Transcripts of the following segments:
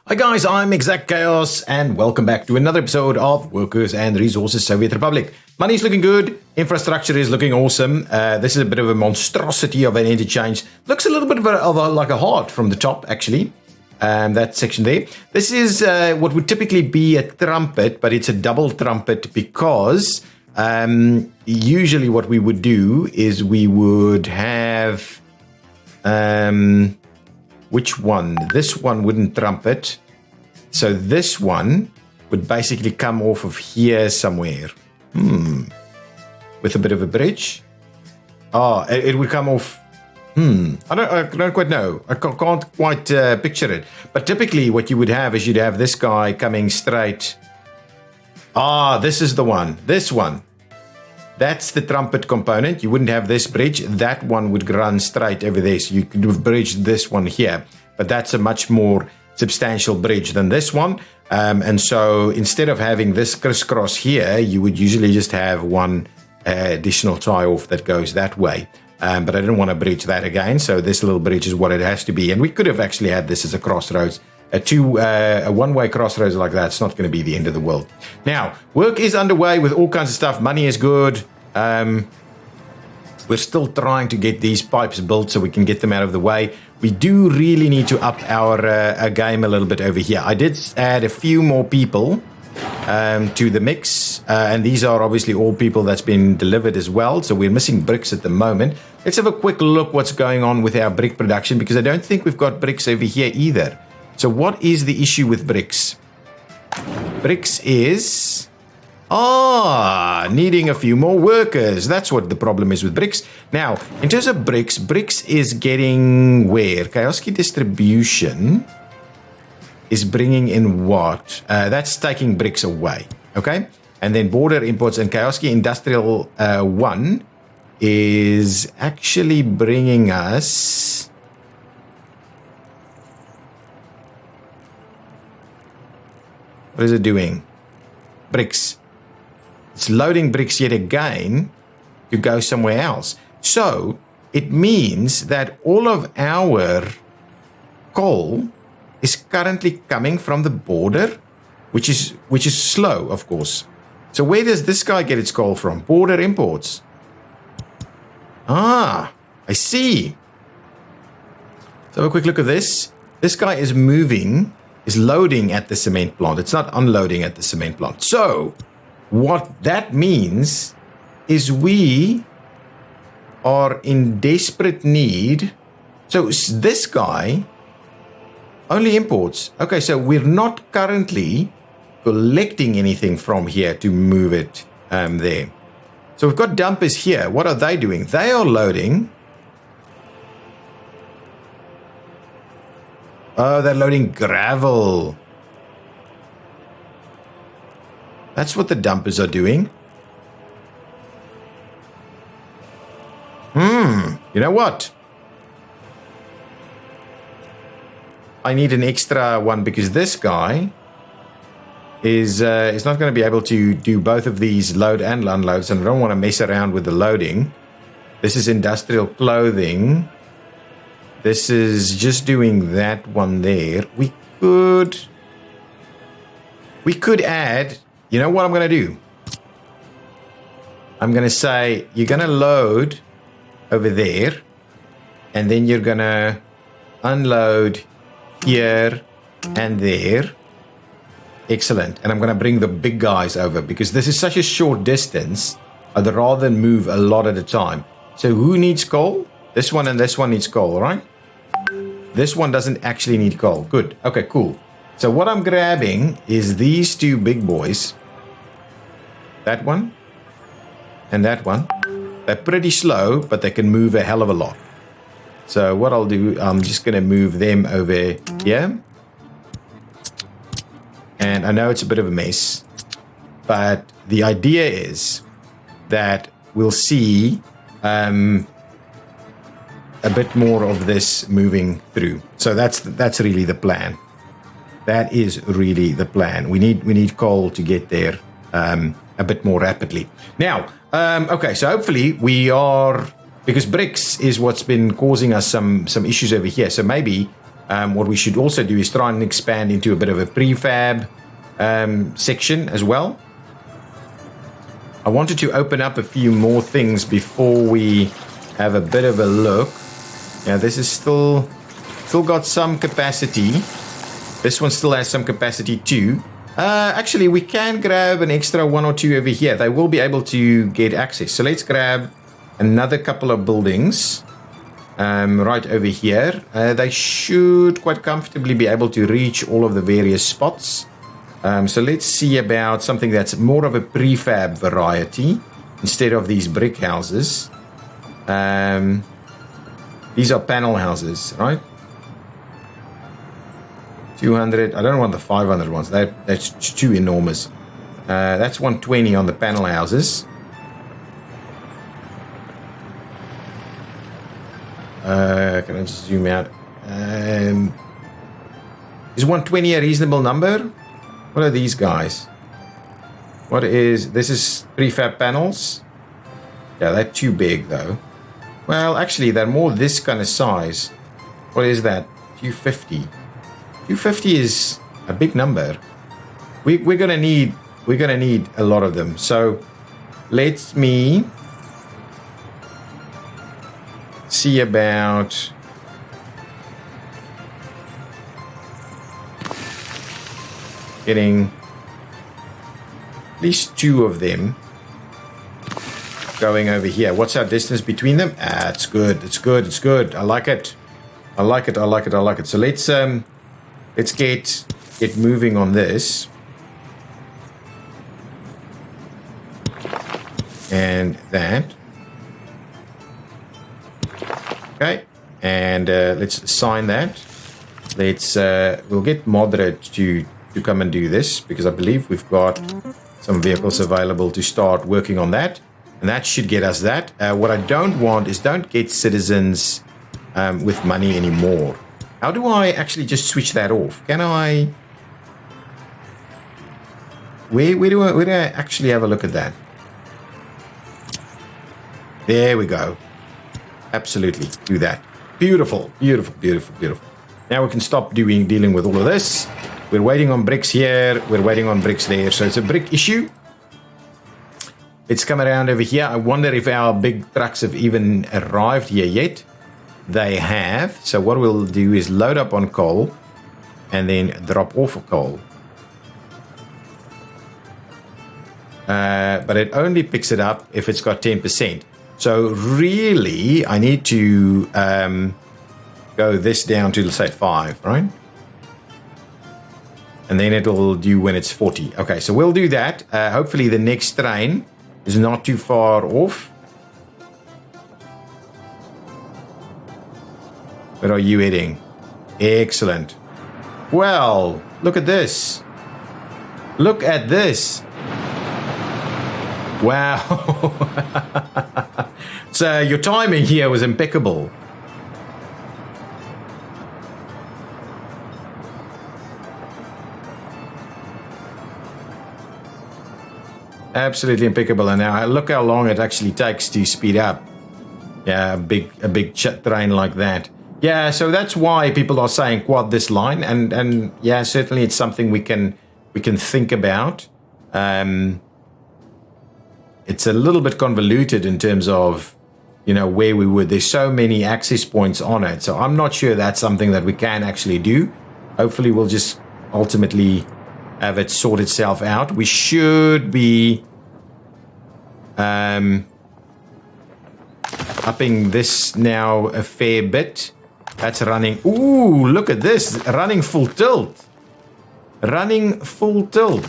Hi guys, I'm ExactChaos and welcome back to another episode of Workers and Resources Soviet Republic. Money's looking good, infrastructure is looking awesome. This is a bit of a monstrosity of an interchange. Looks a little bit like a heart from the top actually, that section there. This is what would typically be a trumpet, but it's a double trumpet because usually what we would do is we would have... which one? This one wouldn't trumpet. So this one would basically come off of here somewhere. With a bit of a bridge. It would come off... I don't quite know. I can't quite picture it. But typically what you would have is you'd have this guy coming straight. This is the one. This one. That's the trumpet component. You wouldn't have this bridge. That one would run straight over there. So you could have bridged this one here. But that's a much more substantial bridge than this one. And so instead of having this crisscross here, you would usually just have one additional tie-off that goes that way. But I didn't want to bridge that again. So this little bridge is what it has to be. And we could have actually had this as a crossroads. A one-way crossroads like that, it's not going to be the end of the world. Now, work is underway with all kinds of stuff. Money is good. We're still trying to get these pipes built so we can get them out of the way. We do really need to up our game a little bit over here. I did add a few more people to the mix. And these are obviously all people that's been delivered as well. So we're missing bricks at the moment. Let's have a quick look what's going on with our brick production because I don't think we've got bricks over here either. So what is the issue with bricks? Bricks is... needing a few more workers. That's what the problem is with bricks. Now, in terms of bricks, bricks is getting where? Kioski distribution is bringing in what? That's taking bricks away. Okay? And then border imports and Kioski Industrial 1 is actually bringing us... What is it doing? Bricks. It's loading bricks yet again to go somewhere else. So it means that all of our coal is currently coming from the border, which is slow, of course. So where does this guy get its coal from? Border imports. I see. So have a quick look at this. This guy is moving... is loading at the cement plant. It's not unloading at the cement plant. So, what that means is we are in desperate need. So, this guy only imports. Okay, so we're not currently collecting anything from here to move it there. So, we've got dumpers here. What are they doing? They are loading... they're loading gravel. That's what the dumpers are doing. You know what? I need an extra one because this guy is not going to be able to do both of these load and unloads, and I don't want to mess around with the loading. This is industrial clothing. This is just doing that one there. We could add, you know what I'm going to do? I'm going to say, you're going to load over there, and then you're going to unload here and there. Excellent. And I'm going to bring the big guys over because this is such a short distance. I'd rather move a lot at a time. So who needs coal? This one and this one needs coal, right? This one doesn't actually need coal. Good. Okay, cool. So what I'm grabbing is these two big boys. That one and that one. They're pretty slow, but they can move a hell of a lot. So what I'll do, I'm just going to move them over here. And I know it's a bit of a mess, but the idea is that we'll see a bit more of this moving through. So that's really the plan. That is really the plan. We need coal to get there a bit more rapidly. Now, okay, so hopefully we are, because bricks is what's been causing us some issues over here. So maybe What we should also do is try and expand into a bit of a prefab section as well. I wanted to open up a few more things before we have a bit of a look. Yeah, this is still got some capacity. This one still has some capacity too. Actually, we can grab an extra 1 or 2 over here. They will be able to get access. So let's grab another couple of buildings right over here. They should quite comfortably be able to reach all of the various spots. So let's see about something that's more of a prefab variety instead of these brick houses. These are panel houses, right? 200. I don't want the 500 ones. That's too enormous. That's 120 on the panel houses. Can I just zoom out? Is 120 a reasonable number? What are these guys? This is prefab panels? Yeah, they're too big though. Well, actually, they're more this kind of size. What is that? 250. 250 is a big number. We're gonna need a lot of them. So let me see about getting at least 2 of them going over here. What's our distance between them? It's good. It's good. It's good. I like it. I like it. I like it. I like it. So let's get moving on this. And that. Okay. And let's assign that. We'll get Moderate to come and do this because I believe we've got some vehicles available to start working on that. And that should get us that. What I don't want is don't get citizens with money anymore. How do I actually just switch that off? Can I? Where do I actually have a look at that? There we go. Absolutely. Do that. Beautiful. Beautiful. Beautiful. Beautiful. Now we can stop dealing with all of this. We're waiting on bricks here. We're waiting on bricks there. So it's a brick issue. Let's come around over here. I wonder if our big trucks have even arrived here yet. They have. So what we'll do is load up on coal and then drop off of coal. But it only picks it up if it's got 10%. So really, I need to go this down to, let's say, 5, right? And then it'll do when it's 40. Okay, so we'll do that. Hopefully the next train is not too far off. Where are you heading? Excellent. Well, look at this. Look at this. Wow. So your timing here was impeccable. Absolutely impeccable. And now look how long it actually takes to speed up. Yeah, a big train like that. Yeah, so that's why people are saying quad this line, and yeah, certainly it's something we can think about. It's a little bit convoluted in terms of, you know, where we would. There's so many access points on it, so I'm not sure that's something that we can actually do. Hopefully, we'll just ultimately have it sort itself out. We should be upping this now a fair bit. That's running. Ooh, look at this. Running full tilt. Running full tilt.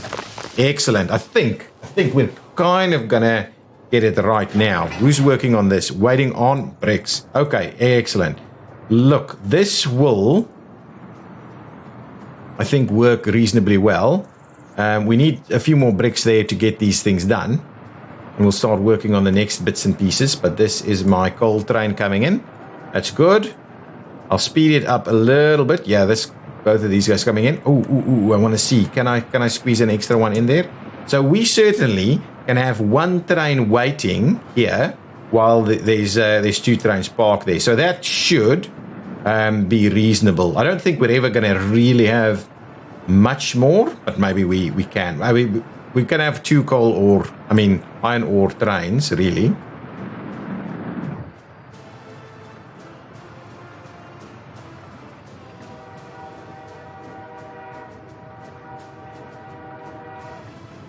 Excellent. I think we're kind of gonna get it right now. Who's working on this? Waiting on bricks. Okay, excellent. Look, this will, I think, work reasonably well. We need a few more bricks there to get these things done. And we'll start working on the next bits and pieces. But this is my coal train coming in. That's good. I'll speed it up a little bit. Yeah, both of these guys coming in. Ooh, I want to see. Can I squeeze an extra one in there? So we certainly can have one train waiting here while there's 2 trains parked there. So that should be reasonable. I don't think we're ever going to really have much more, but maybe we can. I mean, we can have 2 iron ore trains, really.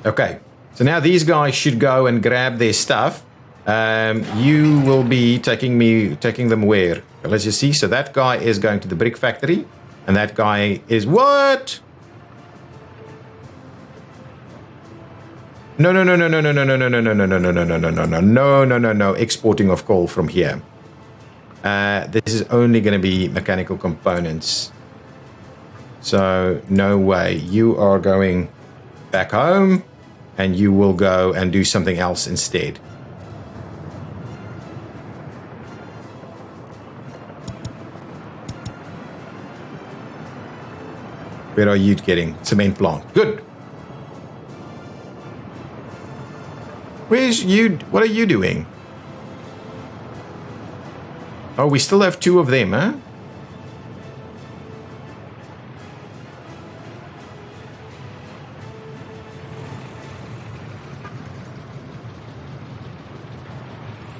Okay, so now these guys should go and grab their stuff. You will be taking them where? Let's just see. So that guy is going to the brick factory, and that guy is what? No. Exporting of coal from here. This is only going to be mechanical components. So no way. You are going back home, and you will go and do something else instead. Where are you getting? Cement plant. Good. Where's you? What are you doing? Oh, we still have 2 of them, huh?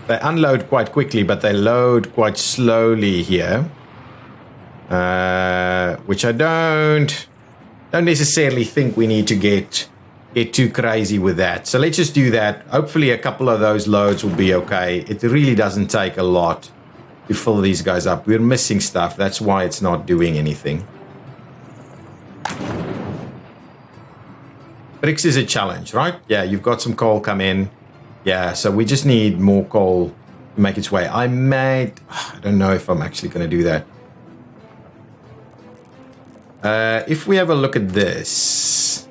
They unload quite quickly, but they load quite slowly here. Which I don't necessarily think we need to get too crazy with that. So let's just do that. Hopefully a couple of those loads will be okay. It really doesn't take a lot to fill these guys up. We're missing stuff. That's why it's not doing anything. Bricks is a challenge, right? Yeah, you've got some coal come in. Yeah, so we just need more coal to make its way. I don't know if I'm actually going to do that. If we have a look at this,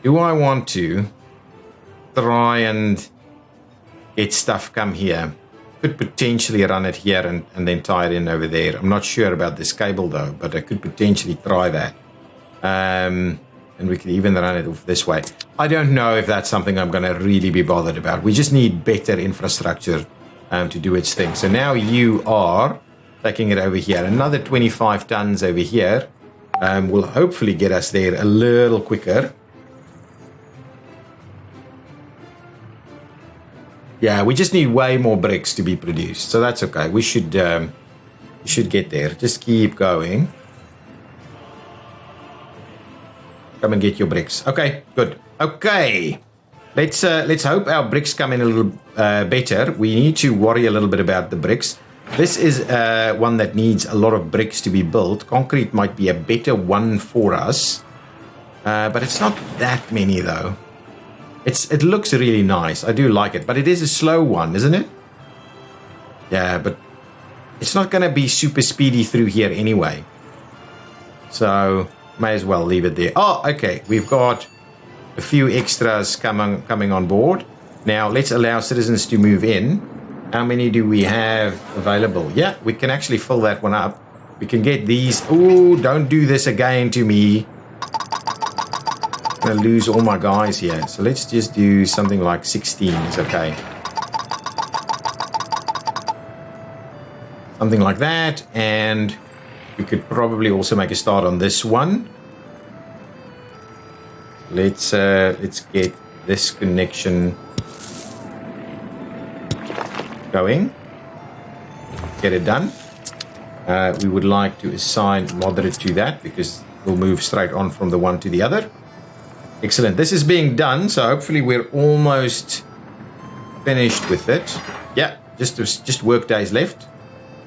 do I want to try and get stuff come here? Could potentially run it here and then tie it in over there. I'm not sure about this cable though, but I could potentially try that. And we could even run it off this way. I don't know if that's something I'm going to really be bothered about. We just need better infrastructure to do its thing. So now you are taking it over here. Another 25 tons over here will hopefully get us there a little quicker. Yeah, we just need way more bricks to be produced. So that's okay. We should get there. Just keep going. Come and get your bricks. Okay, good. Okay, let's hope our bricks come in a little better. We need to worry a little bit about the bricks. This is one that needs a lot of bricks to be built. Concrete might be a better one for us, but it's not that many though. It looks really nice. I do like it, but it is a slow one, isn't it? Yeah, but it's not going to be super speedy through here anyway. So may as well leave it there. Oh, okay. We've got a few extras coming on board. Now let's allow citizens to move in. How many do we have available? Yeah, we can actually fill that one up. We can get these. Oh, don't do this again to me. I'm going to lose all my guys here. So let's just do something like 16 is okay. Something like that. And we could probably also make a start on this one. Let's get this connection going. Get it done. We would like to assign moderate to that because we'll move straight on from the one to the other. Excellent. This is being done, so hopefully we're almost finished with it. Yeah, just work days left.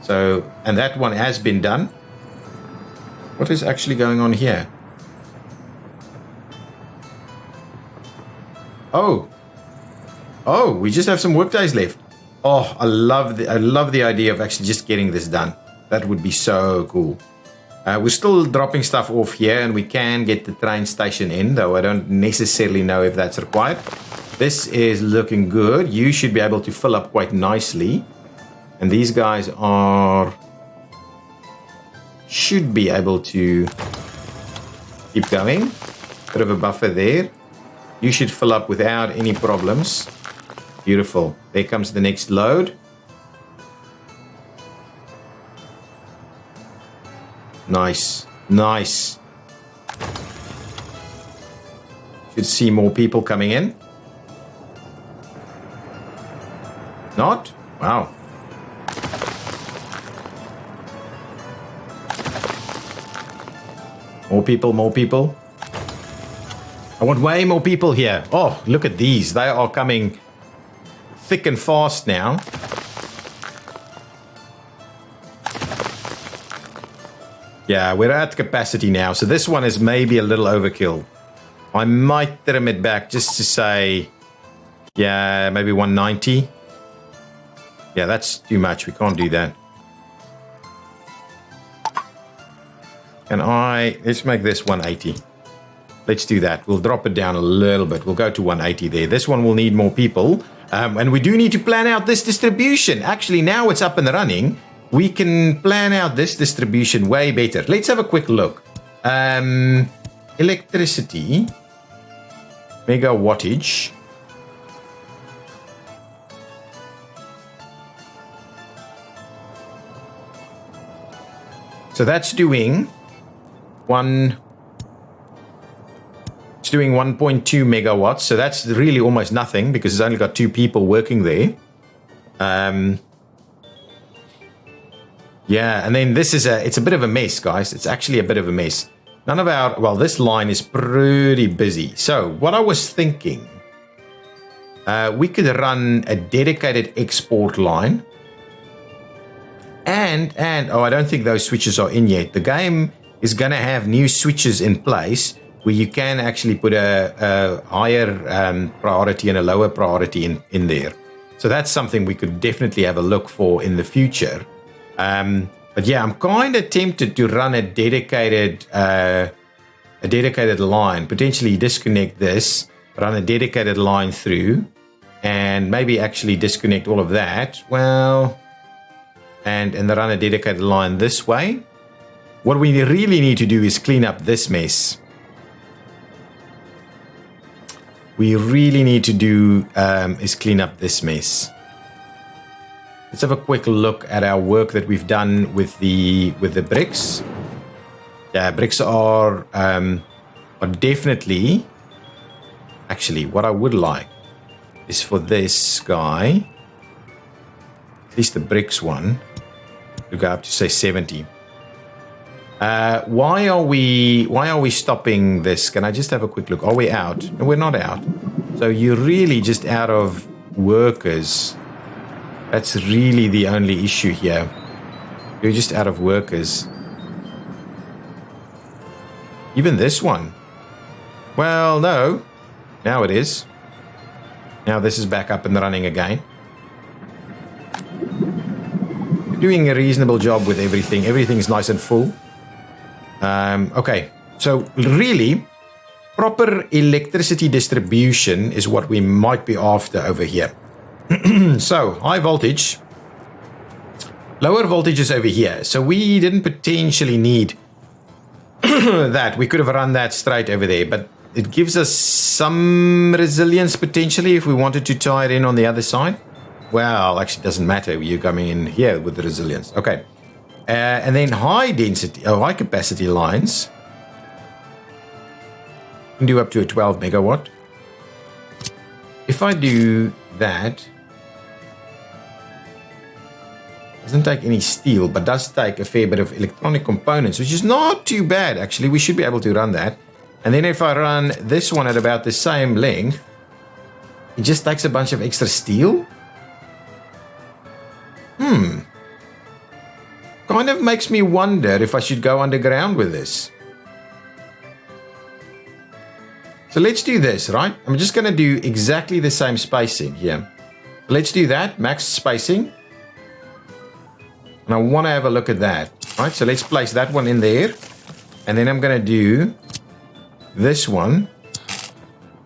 So, and that one has been done. What is actually going on here? Oh, we just have some work days left. Oh, I love the idea of actually just getting this done. That would be so cool. We're still dropping stuff off here, and we can get the train station in, though I don't necessarily know if that's required. This is looking good. You should be able to fill up quite nicely. And these guys should be able to keep going. Bit of a buffer there. You should fill up without any problems. Beautiful. There comes the next load. Nice. Nice. Should see more people coming in. Not? Wow. More people, more people. I want way more people here. Oh, look at these. They are coming thick and fast now. Yeah, we're at capacity now. So this one is maybe a little overkill. I might trim it back just to say, yeah, maybe 190. Yeah, that's too much. We can't do that. Let's make this 180. Let's do that. We'll drop it down a little bit. We'll go to 180 there. This one will need more people. And we do need to plan out this distribution. Actually, now it's up and running. We can plan out this distribution way better. Let's have a quick look. Electricity. Megawattage. So that's doing 1.2 megawatts. So that's really almost nothing because it's only got 2 people working there. Yeah, and then this is it's a bit of a mess, guys. It's actually a bit of a mess. This line is pretty busy. So what I was thinking, we could run a dedicated export line. And I don't think those switches are in yet. The game is going to have new switches in place where you can actually put a higher priority and a lower priority in there. So that's something we could definitely have a look for in the future. But yeah, I'm kind of tempted to run a dedicated line, potentially disconnect this, run a dedicated line through, and maybe actually disconnect all of that. Well, and then run a dedicated line this way. What we really need to do is clean up this mess. We really need to do is clean up this mess. Let's have a quick look at our work that we've done with the bricks. Yeah, bricks are definitely. Actually, what I would like is for this guy, at least the bricks one, to go up to say 70. Why are we stopping this? Can I just have a quick look? Are we out? No, we're not out. So you're really just out of workers. That's really the only issue here. You're just out of workers. Even this one. Well, no. Now it is. Now this is back up and running again. We're doing a reasonable job with everything. Everything's nice and full. Okay. So really, proper electricity distribution is what we might be after over here. So, high voltage, lower voltage is over here. So we didn't potentially need that. We could have run that straight over there, but it gives us some resilience potentially if we wanted to tie it in on the other side. Well, actually, it doesn't matter. You're coming in here with the resilience. Okay. And then high capacity lines can do up to a 12 megawatt. If I do that, doesn't take any steel, but does take a fair bit of electronic components, which is not too bad, actually. We should be able to run that. And then if I run this one at about the same length, it just takes a bunch of extra steel. Kind of makes me wonder if I should go underground with this. So let's do this, right? I'm just going to do exactly the same spacing here. Let's do that, max spacing. And I want to have a look at that, right? So let's place that one in there. And then I'm going to do this one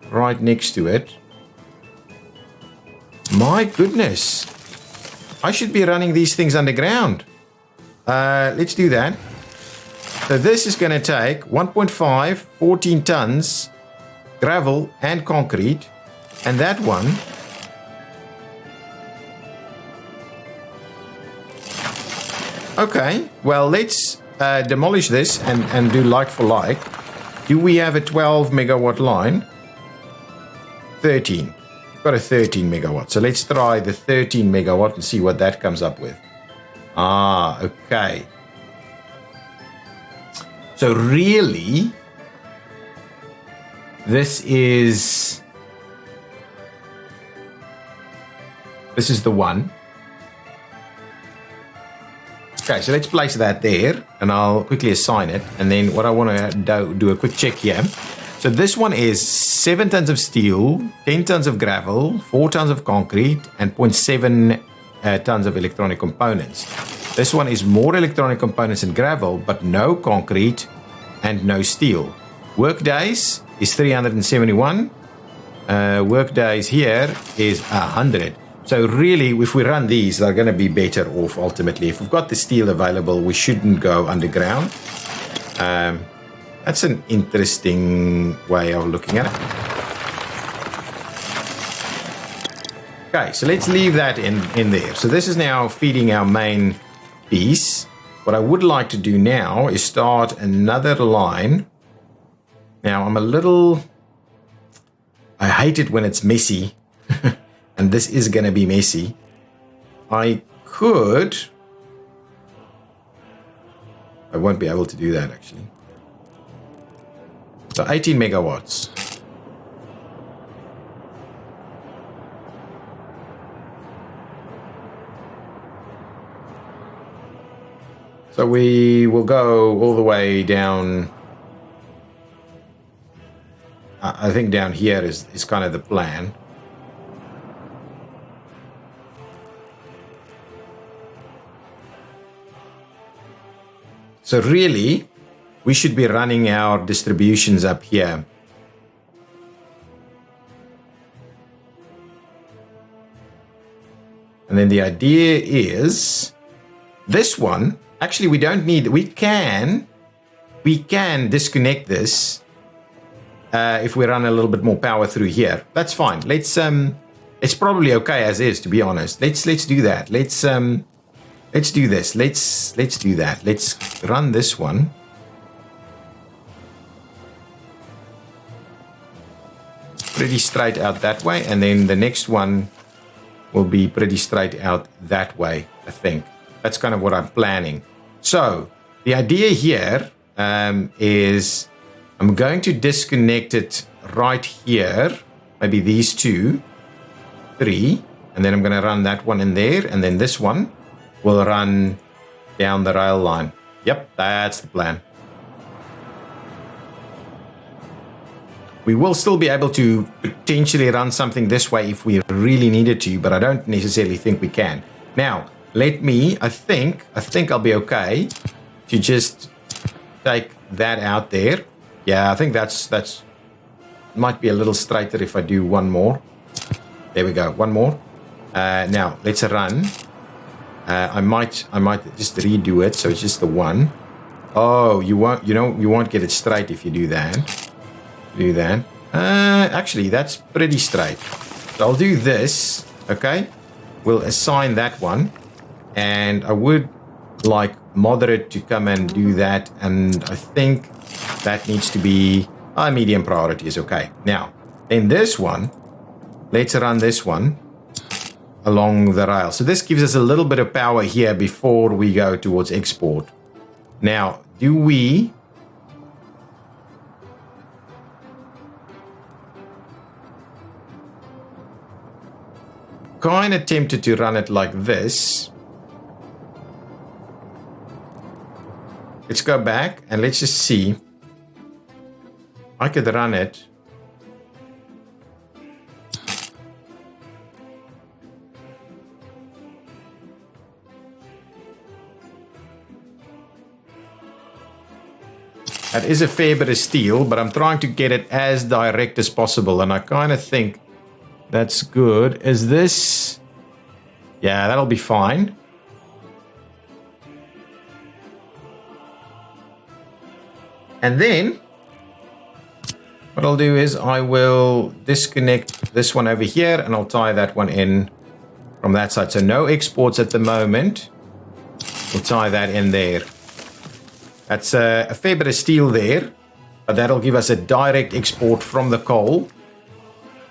right next to it. My goodness. I should be running these things underground. Let's do that. So this is going to take 1.5, 14 tons, gravel and concrete. And that one okay, well, let's demolish this and do like for like. Do we have a 12 megawatt line? 13. We've got a 13 megawatt. So let's try the 13 megawatt and see what that comes up with. Ah, okay. So really, this is the one. Okay, so let's place that there, and I'll quickly assign it. And then what I want to do a quick check here. So this one is 7 tons of steel, 10 tons of gravel, 4 tons of concrete, and 0.7 tons of electronic components. This one is more electronic components and gravel, but no concrete and no steel. Work days is 371. Work days here is 100. So really, if we run these, they're going to be better off ultimately. If we've got the steel available, we shouldn't go underground. That's an interesting way of looking at it. Okay, so let's leave that in there. So this is now feeding our main piece. What I would like to do now is start another line. Now, I hate it when it's messy. And this is going to be messy. I won't be able to do that actually. So 18 megawatts. So we will go all the way down. I think down here is kind of the plan. So really, we should be running our distributions up here. And then the idea is this one, actually we don't need, we can disconnect this if we run a little bit more power through here. That's fine. It's probably okay as is, to be honest. Let's do that. Let's do this. Let's do that. Let's run this one. Pretty straight out that way, and then the next one will be pretty straight out that way, I think. That's kind of what I'm planning. So the idea here is I'm going to disconnect it right here, maybe these 2, 3, and then I'm going to run that one in there, and then this one will run down the rail line. Yep, that's the plan. We will still be able to potentially run something this way if we really needed to, but I don't necessarily think we can. Now, I think I'll be okay to just take that out there. Yeah, I think that's might be a little straighter if I do one more. There we go, one more. Now, let's run. I might just redo it, so it's just the one. Oh, you won't get it straight if you do that. Actually, that's pretty straight. So I'll do this, okay? We'll assign that one, and I would like moderate to come and do that, and I think that needs to be medium priority is okay. Now, then this one, let's run this one along the rail. So this gives us a little bit of power here before we go towards export. Now, do we kind of tempted to run it like this? Let's go back and let's just see. I could run it. That is a fair bit of steel, but I'm trying to get it as direct as possible, and I kind of think that's good. Is this? Yeah, that'll be fine. And then what I'll do is I will disconnect this one over here, and I'll tie that one in from that side. So no exports at the moment. We'll tie that in there. That's a fair bit of steel there, but that'll give us a direct export from the coal.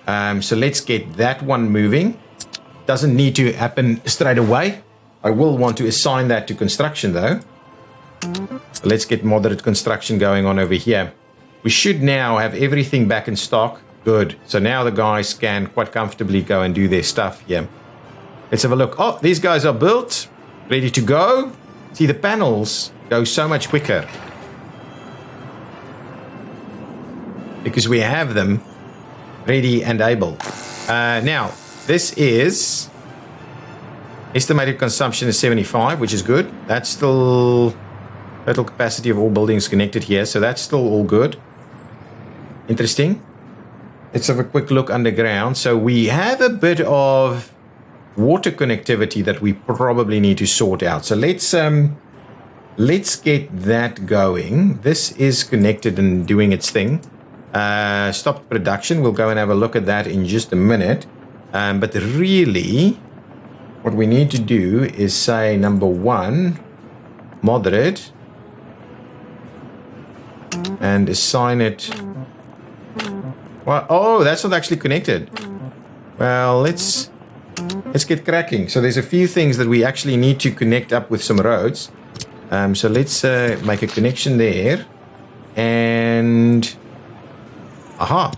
So let's get that one moving. Doesn't need to happen straight away. I will want to assign that to construction though. So let's get moderate construction going on over here. We should now have everything back in stock. Good. So now the guys can quite comfortably go and do their stuff here. Let's have a look. Oh, these guys are built, ready to go. See, the panels go so much quicker because we have them ready and able. Now, this is estimated consumption is 75, which is good. That's still total capacity of all buildings connected here, so that's still all good. Interesting. Let's have a quick look underground. So we have a bit of water connectivity that we probably need to sort out. So let's get that going. This is connected and doing its thing. Stopped production. We'll go and have a look at that in just a minute. But really, what we need to do is say number 1, moderate, and assign it. Well, oh, that's not actually connected. Well, let's get cracking. So there's a few things that we actually need to connect up with some roads. So let's make a connection there, and aha,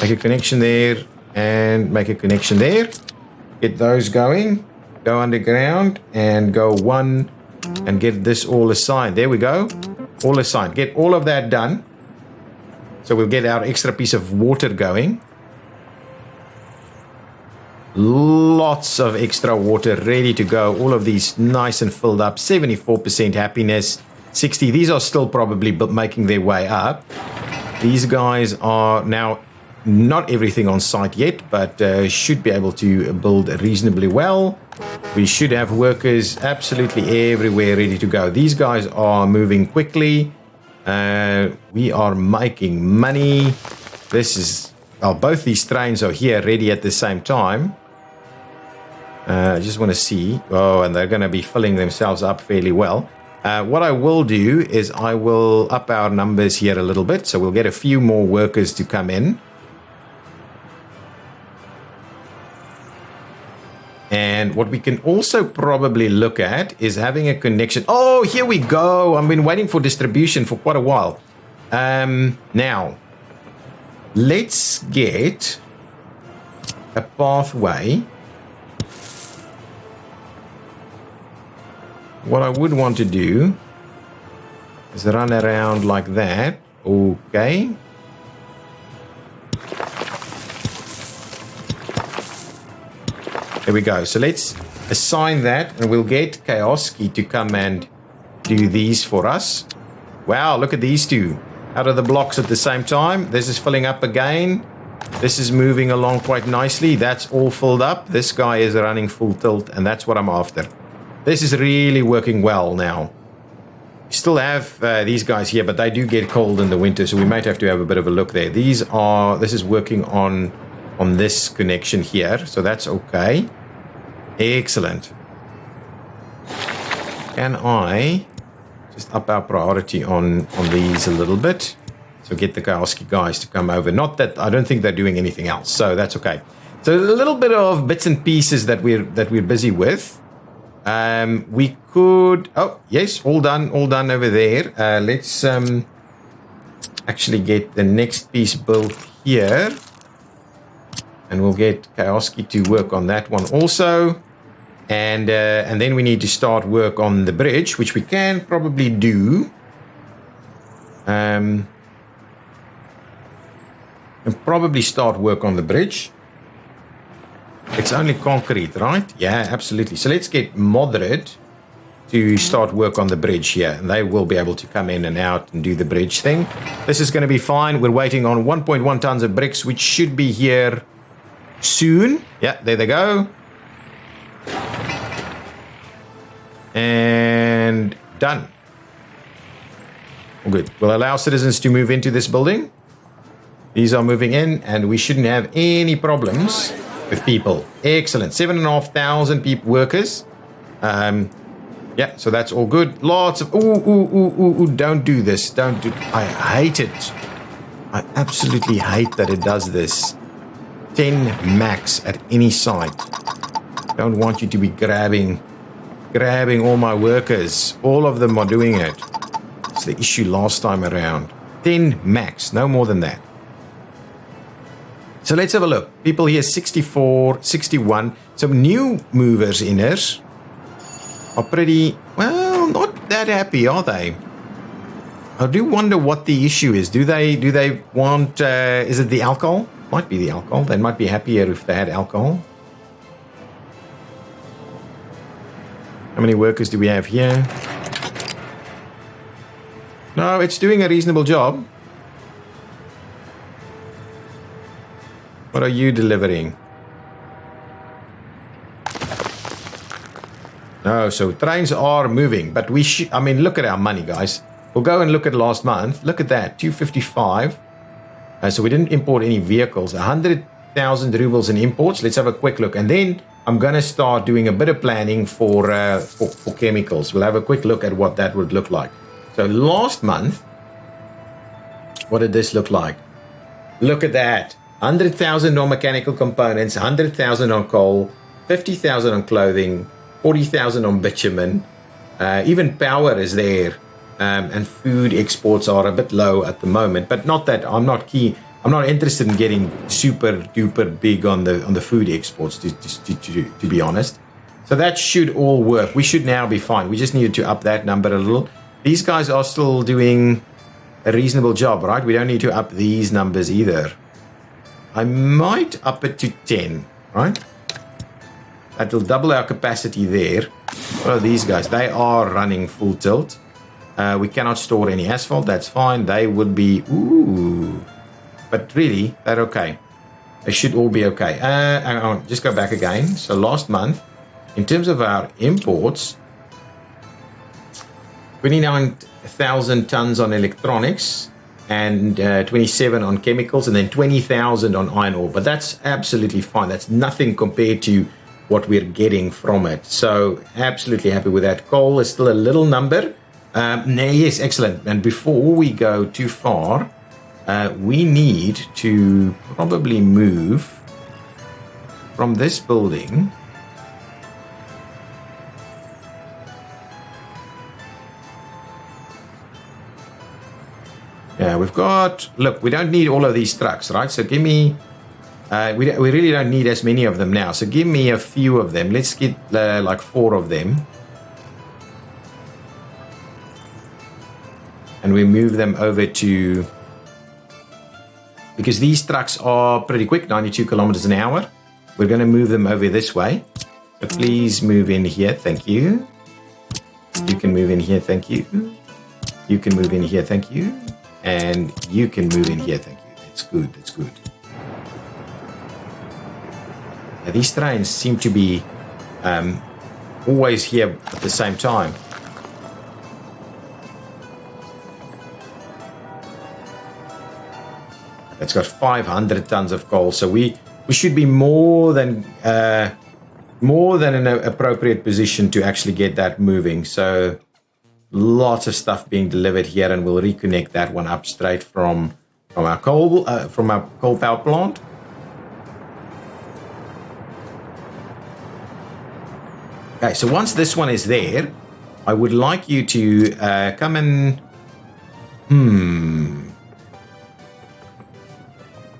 make a connection there and make a connection there. Get those going. Go underground and go 1 and get this all assigned. There we go. All assigned. Get all of that done. So we'll get our extra piece of water going. Lots of extra water ready to go. All of these nice and filled up. 74% happiness. 60. These are still probably making their way up. These guys are now not everything on site yet, but should be able to build reasonably well. We should have workers absolutely everywhere ready to go. These guys are moving quickly. We are making money. This is, well, both these trains are here ready at the same time. I just want to see. Oh, and they're going to be filling themselves up fairly well. What I will do is I will up our numbers here a little bit. So we'll get a few more workers to come in. And what we can also probably look at is having a connection. Oh, here we go. I've been waiting for distribution for quite a while. Now, let's get a pathway. What I would want to do is run around like that. Okay. There we go. So let's assign that, and we'll get Kioski to come and do these for us. Wow, look at these two out of the blocks at the same time. This is filling up again. This is moving along quite nicely. That's all filled up. This guy is running full tilt, and that's what I'm after. This is really working well now. We still have these guys here, but they do get cold in the winter, so we might have to have a bit of a look there. This is working on this connection here, so that's okay. Excellent. Can I just up our priority on these a little bit? So get the Kowalski guys to come over. Not that I don't think they're doing anything else, so that's okay. So a little bit of bits and pieces that we're busy with. We could. Oh yes, all done over there. Let's actually get the next piece built here. And we'll get Kowalski to work on that one also. And then we need to start work on the bridge, which we can probably do. And probably start work on the bridge. It's only concrete, right? Yeah, absolutely. So let's get moderate to start work on the bridge here. And they will be able to come in and out and do the bridge thing. This is going to be fine. We're waiting on 1.1 tons of bricks, which should be here soon. Yeah, there they go. And done. All good. We'll allow citizens to move into this building. These are moving in, and we shouldn't have any problems with people. Excellent. 7,500 people, workers. Yeah, so that's all good. Lots of... Ooh, don't do this. Don't do... I hate it. I absolutely hate that it does this. 10 max at any site. Don't want you to be grabbing all my workers. All of them are doing it. It's the issue last time around. 10 max, no more than that. So let's have a look. People here 64, 61. Some new movers inners are pretty, well, not that happy, are they? I do wonder what the issue is. Do they want, is it the alcohol? Might be the alcohol. They might be happier if they had alcohol. How many workers do we have here? No, it's doing a reasonable job. What are you delivering? No, so trains are moving, but we should, I mean, look at our money, guys. We'll go and look at last month. Look at that, 255. So we didn't import any vehicles. 100,000 rubles in imports. Let's have a quick look. And then I'm going to start doing a bit of planning for chemicals. We'll have a quick look at what that would look like. So last month, what did this look like? Look at that. 100,000 on mechanical components, 100,000 on coal, 50,000 on clothing, 40,000 on bitumen. Even power is there. And food exports are a bit low at the moment, but not that I'm not keen. I'm not interested in getting super duper big on the food exports, to be honest. So that should all work. We should now be fine. We just needed to up that number a little. These guys are still doing a reasonable job, right? We don't need to up these numbers either. I might up it to 10, right? That will double our capacity there. What are these guys? They are running full tilt. We cannot store any asphalt. That's fine. They would be... Ooh. But really, they're okay. They should all be okay. Hang on. Just go back again. So last month, in terms of our imports, 29,000 tons on electronics and 27 on chemicals and then 20,000 on iron ore. But that's absolutely fine. That's nothing compared to what we're getting from it. So absolutely happy with that. Coal is still a little number. Yes, excellent. And before we go too far, we need to probably move from this building. Yeah, we've got, look, we don't need all of these trucks, right? So give me, we really don't need as many of them now. So give me a few of them. Let's get like 4 of them. And we move them over to, because these trucks are pretty quick, 92 kilometers an hour. We're going to move them over this way. So please move in here. Thank you. You can move in here. Thank you. You can move in here. Thank you. And you can move in here. Thank you. That's good. That's good. Now, these trains seem to be always here at the same time. It's got 500 tons of coal, so we should be more than in an appropriate position to actually get that moving. So lots of stuff being delivered here, and we'll reconnect that one up straight from our coal power plant. Okay, so once this one is there, I would like you to come and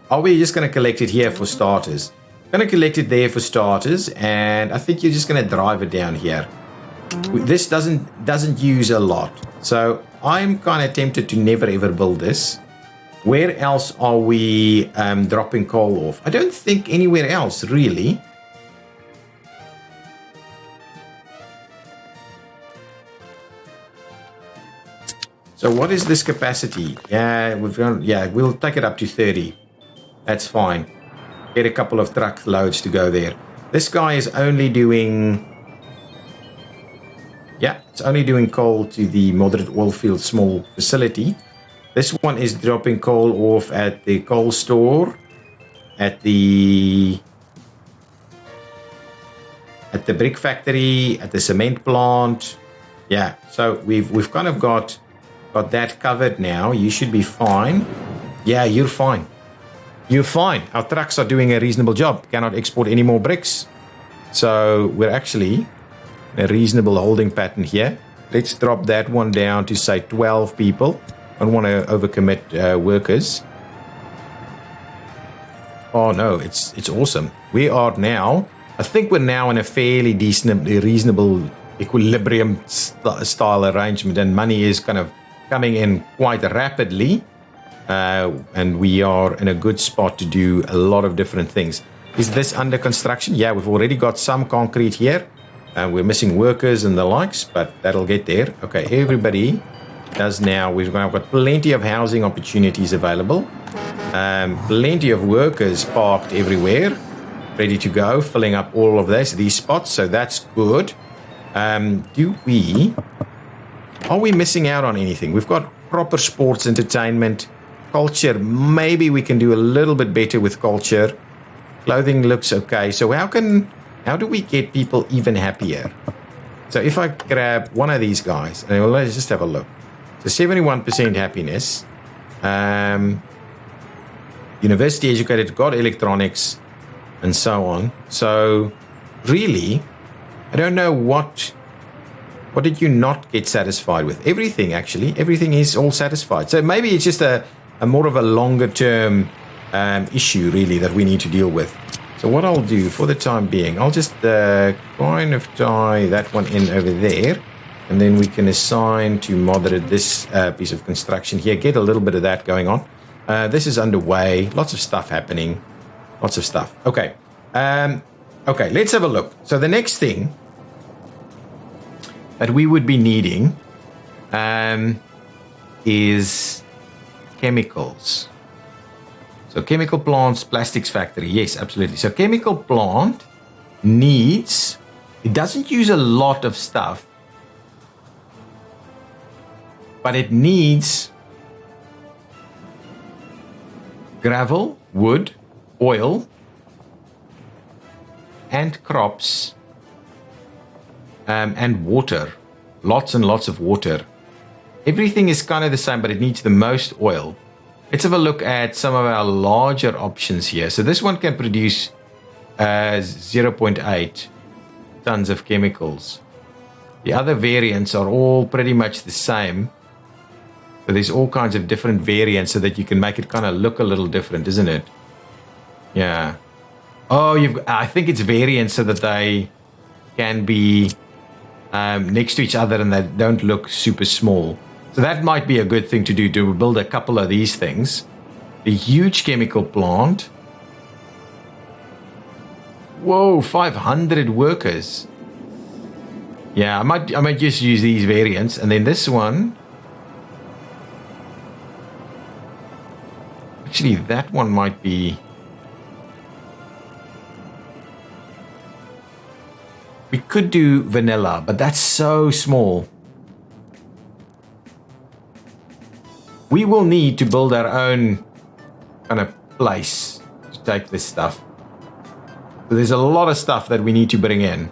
are we just going to collect it here for starters? Going to collect it there for starters, and I think you're just going to drive it down here. This doesn't use a lot, so I'm kind of tempted to never ever build this. Where else are we dropping coal off? I don't think anywhere else really. So what is this capacity? Yeah, we'll take it up to 30. That's fine. Get a couple of truck loads to go there. This guy is only doing... Yeah, it's only doing coal to the moderate oilfield small facility. This one is dropping coal off at the coal store, at the brick factory, at the cement plant, Yeah, so we've kind of got that covered now. You should be fine. Yeah, you're fine. You're fine. Our trucks are doing a reasonable job. Cannot export any more bricks. So we're actually in a reasonable holding pattern here. Let's drop that one down to, say, 12 people. I don't want to overcommit workers. Oh, no, it's awesome. We are now, I think we're now in a fairly decent, reasonable equilibrium style arrangement, and money is kind of coming in quite rapidly. And we are in a good spot to do a lot of different things. Is this under construction? Yeah, we've already got some concrete here. We're missing workers and the likes, but that'll get there. Okay, everybody does now. We've got plenty of housing opportunities available. Plenty of workers parked everywhere, ready to go, filling up all of these spots. So that's good. Are we missing out on anything? We've got proper sports, entertainment, culture. Maybe we can do a little bit better with culture. Clothing looks okay. So how do we get people even happier? So if I grab one of these guys, and let's just have a look. So 71% happiness. University educated, got electronics, and so on. So really, I don't know what did you not get satisfied with? Everything, actually. Everything is all satisfied. So maybe it's just a more of a longer term issue, really, that we need to deal with. So what I'll do for the time being, I'll just kind of tie that one in over there, and then we can assign to moderate this piece of construction here. Get a little bit of that going on. This is underway. Lots of stuff happening. Lots of stuff. Okay. Okay, let's have a look. So the next thing that we would be needing is chemicals. So chemical plants, plastics factory. Yes, absolutely. So chemical plant needs, it doesn't use a lot of stuff, but it needs gravel, wood, oil, and crops, and water. Lots and lots of water. Everything is kind of the same, but it needs the most oil. Let's have a look at some of our larger options here. So this one can produce 0.8 tons of chemicals. The other variants are all pretty much the same. So there's all kinds of different variants so that you can make it kind of look a little different, isn't it? Yeah. Oh, I think it's variants so that they can be next to each other and they don't look super small. So that might be a good thing to do, to build a couple of these things. A huge chemical plant. Whoa, 500 workers. Yeah, I might just use these variants. And then this one. Actually, that one might be. We could do vanilla, but that's so small. We will need to build our own kind of place to take this stuff. So there's a lot of stuff that we need to bring in.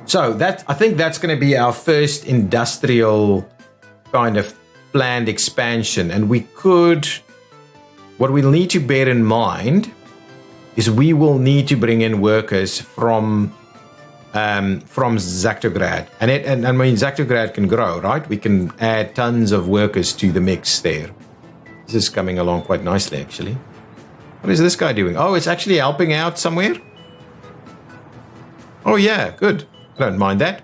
So I think that's going to be our first industrial kind of planned expansion. And what we'll need to bear in mind is we will need to bring in workers from Zactograd. And I mean, Zactograd can grow, right? We can add tons of workers to the mix there. This is coming along quite nicely, actually. What is this guy doing? Oh, it's actually helping out somewhere? Oh, yeah, good. I don't mind that.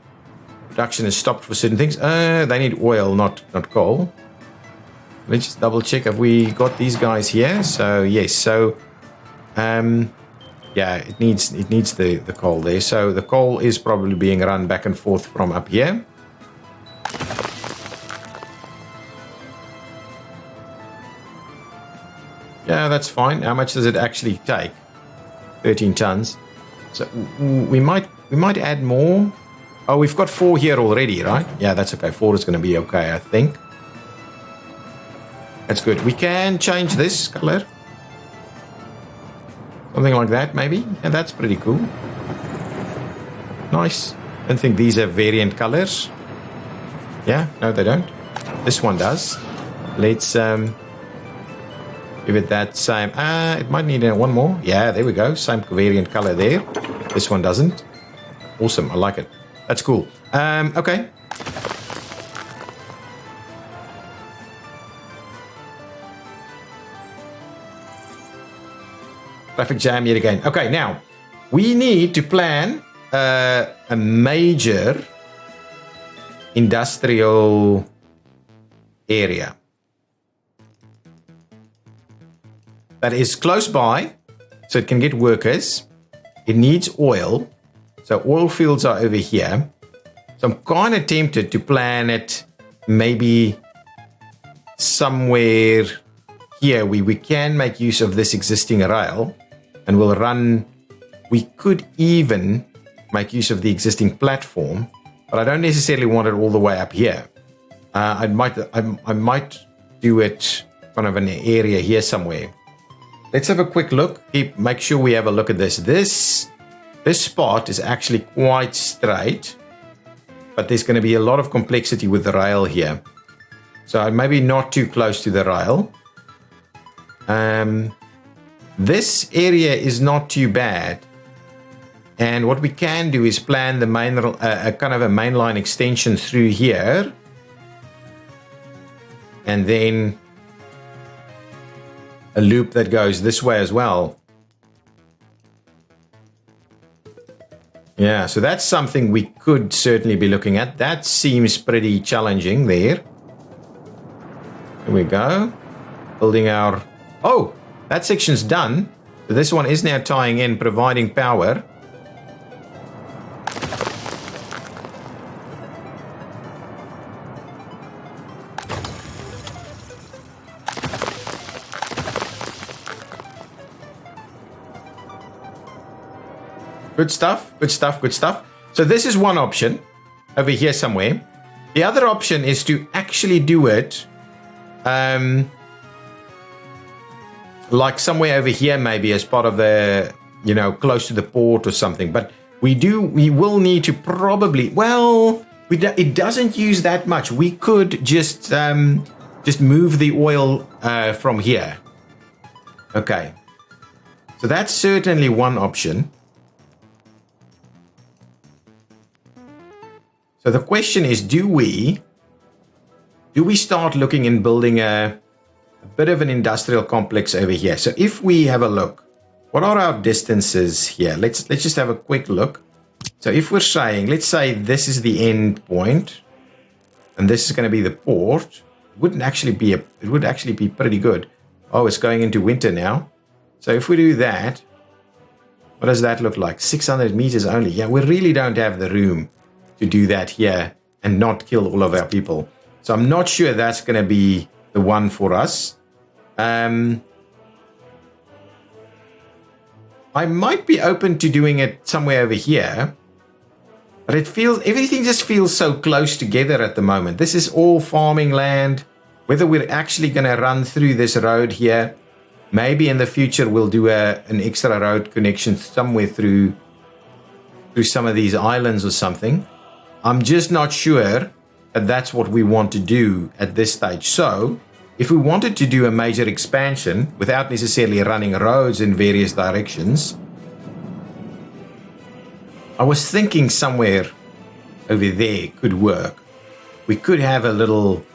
Production is stopped for certain things. They need oil, not coal. Let's just double check. Have we got these guys here? So, yes. So, yeah, it needs the coal there. So the coal is probably being run back and forth from up here. Yeah, that's fine. How much does it actually take? 13 tons. So we might add more. Oh, we've got 4 here already, right? Yeah, that's okay. 4 is going to be okay, I think. That's good. We can change this color. Something like that, maybe. Yeah, that's pretty cool. Nice. I don't think these have variant colors. Yeah, no, they don't. This one does. Let's give it that same. It might need one more. Yeah, there we go. Same variant color there. This one doesn't. Awesome. I like it. That's cool. Okay. Traffic jam yet again. Okay, now we need to plan a major industrial area that is close by, so it can get workers. It needs oil, so oil fields are over here. So I'm kind of tempted to plan it maybe somewhere here where we can make use of this existing rail, and we'll run. We could even make use of the existing platform, but I don't necessarily want it all the way up here. I might do it kind of an area here somewhere. Let's have a quick look. Make sure we have a look at this. This spot is actually quite straight, but there's going to be a lot of complexity with the rail here. So maybe not too close to the rail. This area is not too bad. And what we can do is plan the main, kind of a mainline extension through here. And then a loop that goes this way as well. Yeah, so that's something we could certainly be looking at. That seems pretty challenging there. Here we go. Building our... Oh, that section's done. So this one is now tying in, providing power. Good stuff, good stuff, good stuff. So this is one option over here somewhere. The other option is to actually do it like somewhere over here, maybe as part of the, you know, close to the port or something. But we will need to probably, well, it doesn't use that much. We could just move the oil from here. Okay. So that's certainly one option. So the question is, do we start looking and building a bit of an industrial complex over here? So if we have a look, what are our distances here? Let's just have a quick look. So if we're saying, let's say this is the end point, and this is going to be the port, it would actually be pretty good. Oh, it's going into winter now. So if we do that, what does that look like? 600 meters only. Yeah, we really don't have the room to do that here and not kill all of our people. So I'm not sure that's going to be the one for us. I might be open to doing it somewhere over here, but everything just feels so close together at the moment. This is all farming land. Whether we're actually going to run through this road here, maybe in the future we'll do an extra road connection somewhere through some of these islands or something. I'm just not sure that that's what we want to do at this stage. So if we wanted to do a major expansion without necessarily running roads in various directions, I was thinking somewhere over there could work. We could have a little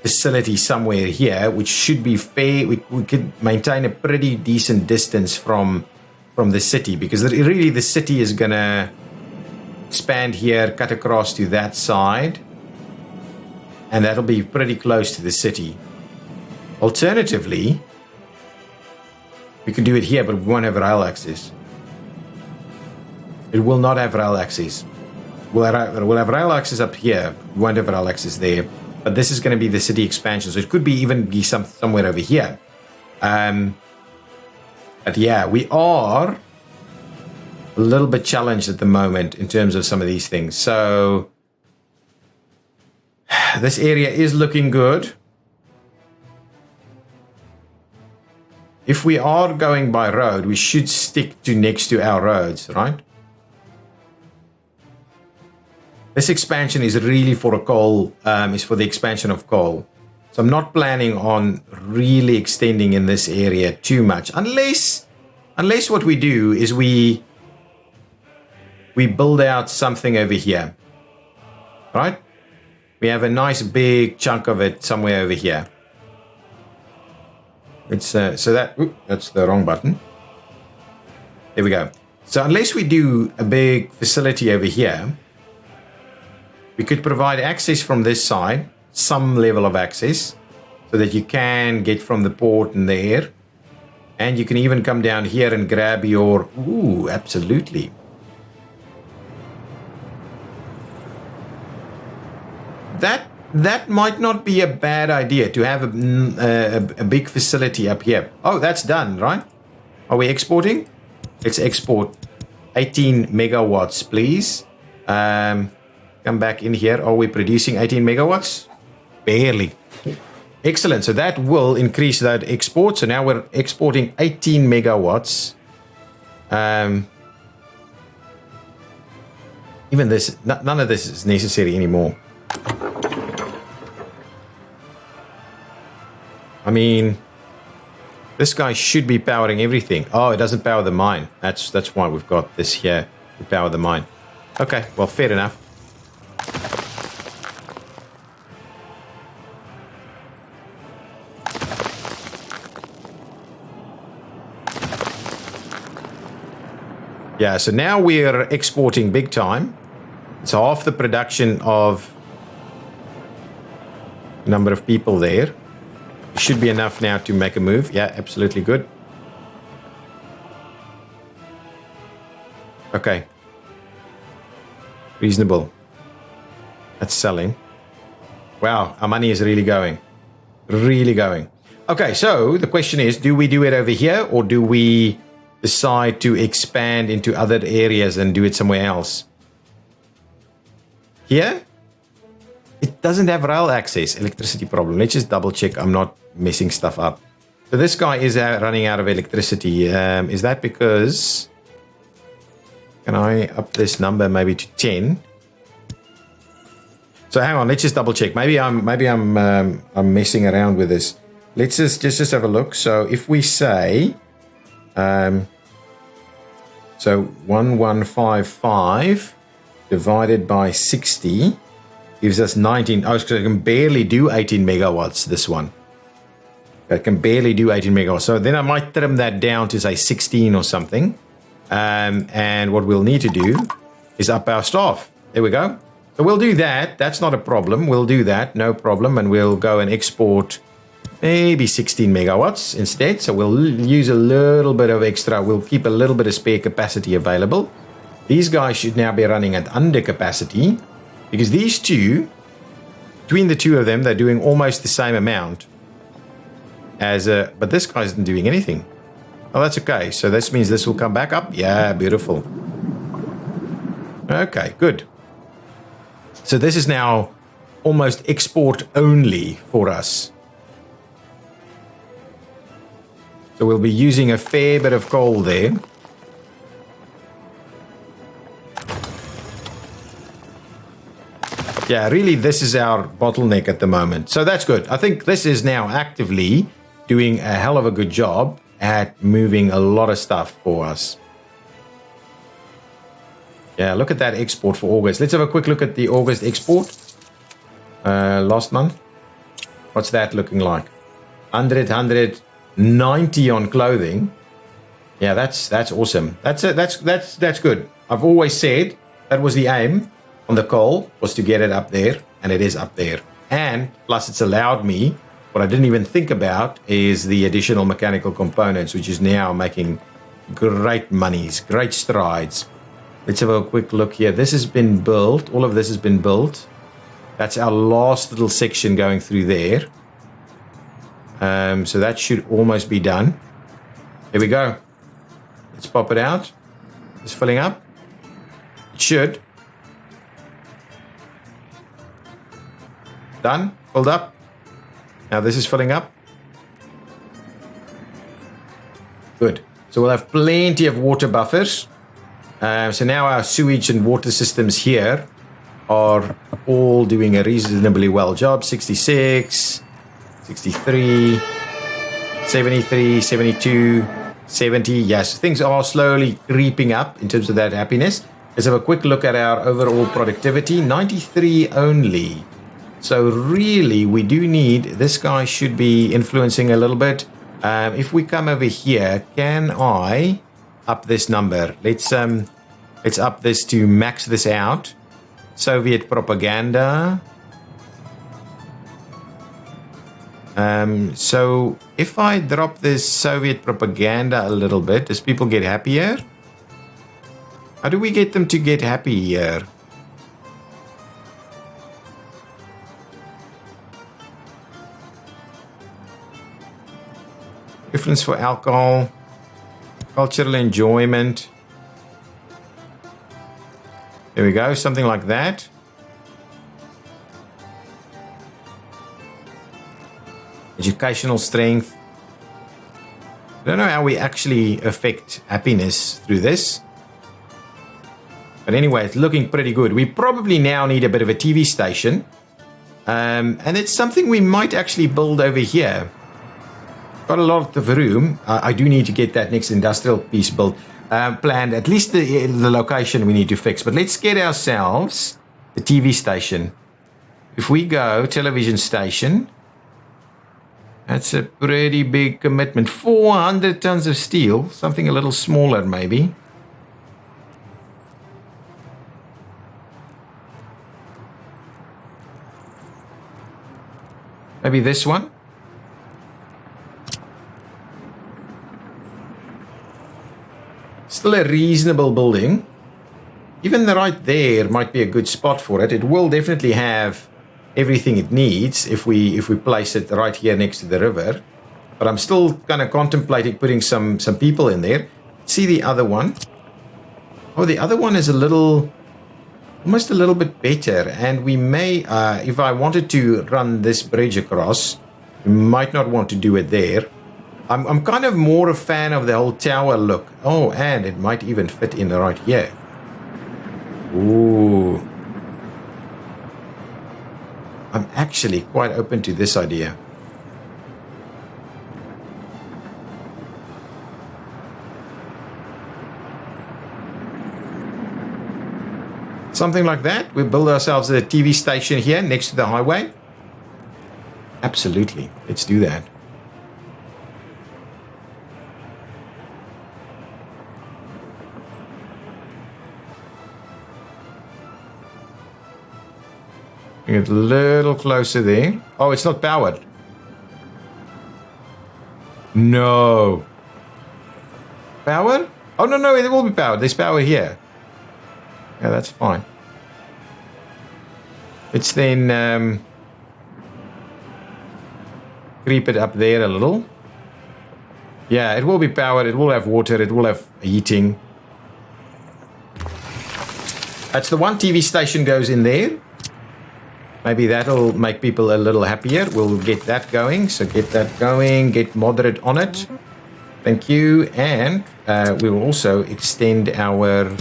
facility somewhere here, which should be fair. We could maintain a pretty decent distance from the city, because really the city is going to expand here, cut across to that side, and that'll be pretty close to the city. Alternatively, we could do it here, but we won't have rail access. It will not have rail access. We'll have rail access up here. We won't have rail access there. But this is going to be the city expansion, so it could even be somewhere over here. But yeah, we are a little bit challenged at the moment in terms of some of these things. So this area is looking good. If we are going by road, we should stick to next to our roads, right? This expansion is really for a coal, is for the expansion of coal. So I'm not planning on really extending in this area too much, unless what we do is we build out something over here, right? We have a nice big chunk of it somewhere over here. It's so that's the wrong button. There we go. So unless we do a big facility over here, we could provide access from this side, some level of access, so that you can get from the port and there. And you can even come down here and grab your... Ooh, absolutely. That might not be a bad idea, to have a big facility up here. Oh, that's done, right? Are we exporting? Let's export 18 megawatts, please. Come back in here. Are we producing 18 megawatts? Barely. Excellent. So that will increase that export. So now we're exporting 18 megawatts. Even this, none of this is necessary anymore. I mean, this guy should be powering everything. Oh, it doesn't power the mine. That's why we've got this here to power the mine. Okay, well, fair enough. Yeah, so now we're exporting big time. It's half the production of the number of people there. It should be enough now to make a move. Yeah, absolutely good. Okay. Reasonable. That's selling. Wow, our money is really going. Really going. Okay, so the question is, do we do it over here, or do we decide to expand into other areas and do it somewhere else? Here, it doesn't have rail access. Electricity problem. Let's just double check I'm not messing stuff up. So this guy is running out of electricity. Is that because... Can I up this number maybe to 10? So hang on, let's just double check. Maybe I'm messing around with this. Let's just have a look. So if we say... so 1155 divided by 60 gives us 19. Oh, so it can barely do 18 megawatts, this one. It can barely do 18 megawatts. So then I might trim that down to, say, 16 or something. And what we'll need to do is up our staff. There we go. So we'll do that. That's not a problem. We'll do that. No problem. And we'll go and export maybe 16 megawatts instead. So we'll use a little bit of extra. We'll keep a little bit of spare capacity available. These guys should now be running at under capacity, because these two, between the two of them, they're doing almost the same amount as but this guy isn't doing anything. Oh, that's okay. So this means this will come back up. Yeah, beautiful. Okay, good. So this is now almost export only for us. So we'll be using a fair bit of coal there. Yeah, really, this is our bottleneck at the moment. So that's good. I think this is now actively doing a hell of a good job at moving a lot of stuff for us. Yeah, look at that export for August. Let's have a quick look at the August export. Last month. What's that looking like? 190 on clothing. Yeah, that's awesome. That's good. I've always said that was the aim on the coal, was to get it up there, and it is up there. And plus it's allowed me, what I didn't even think about is the additional mechanical components, which is now making great monies, great strides. Let's have a quick look here. This has been built. All of this has been built. That's our last little section going through there. So that should almost be done. Here we go. Let's pop it out. It's filling up. It should. Done. Filled up. Now this is filling up. Good. So we'll have plenty of water buffers. So now our sewage and water systems here are all doing a reasonably well job. 66, 63, 73, 72, 70. Yes, things are slowly creeping up in terms of that happiness. Let's have a quick look at our overall productivity. 93 only. So really, we do need, this guy should be influencing a little bit. If we come over here, can I up this number? Let's up this to max this out. Soviet propaganda. So if I drop this Soviet propaganda a little bit, does people get happier? How do we get them to get happy here? Preference for alcohol, cultural enjoyment. There we go, something like that. Educational strength. I don't know how we actually affect happiness through this. But anyway, it's looking pretty good. We probably now need a bit of a TV station. And it's something we might actually build over here. Got a lot of room. I do need to get that next industrial piece built. Planned, at least the location we need to fix. But let's get ourselves the TV station. If we go television station, that's a pretty big commitment. 400 tons of steel, something a little smaller maybe. Maybe this one. Still a reasonable building. Even right there might be a good spot for it. It will definitely have everything it needs if we place it right here next to the river. But I'm still kind of contemplating putting some people in there. See the other one. Oh, the other one is almost a little bit better. And we may, if I wanted to run this bridge across, we might not want to do it there. I'm kind of more a fan of the whole tower look. Oh, and it might even fit in right here. Ooh. I'm actually quite open to this idea. Something like that. We build ourselves a TV station here next to the highway. Absolutely. Let's do that. Bring it a little closer there. Oh, it's not powered. No. Power? Oh, no, it will be powered. There's power here. Yeah, that's fine. Let's then creep it up there a little. Yeah, it will be powered. It will have water. It will have heating. That's the one TV station goes in there. Maybe that'll make people a little happier. We'll get that going. So get that going. Get moderate on it. Thank you. And we will also extend our...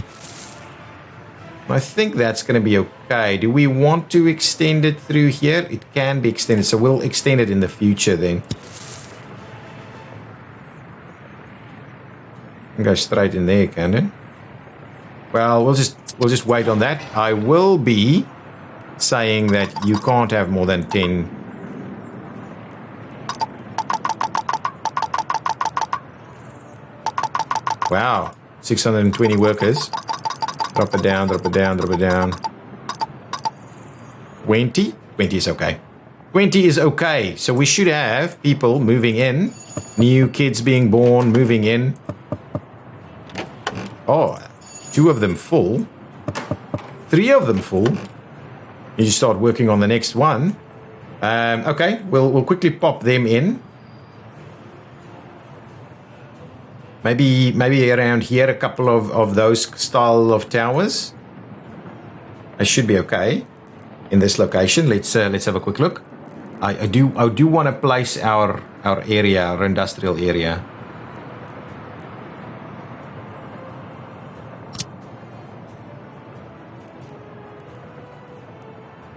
I think that's going to be okay. Do we want to extend it through here? It can be extended. So we'll extend it in the future then. Go straight in there, can it? Well, we'll just wait on that. I will be saying that you can't have more than 10. Wow, 620 workers. Drop it down, drop it down, drop it down. 20? 20 is okay. 20 is okay. So we should have people moving in. New kids being born, moving in. Oh, 2 of them full. 3 of them full. You just start working on the next one. Okay, we'll quickly pop them in. Maybe around here, a couple of those style of towers. It should be okay in this location. Let's have a quick look. I do want to place our area, our industrial area.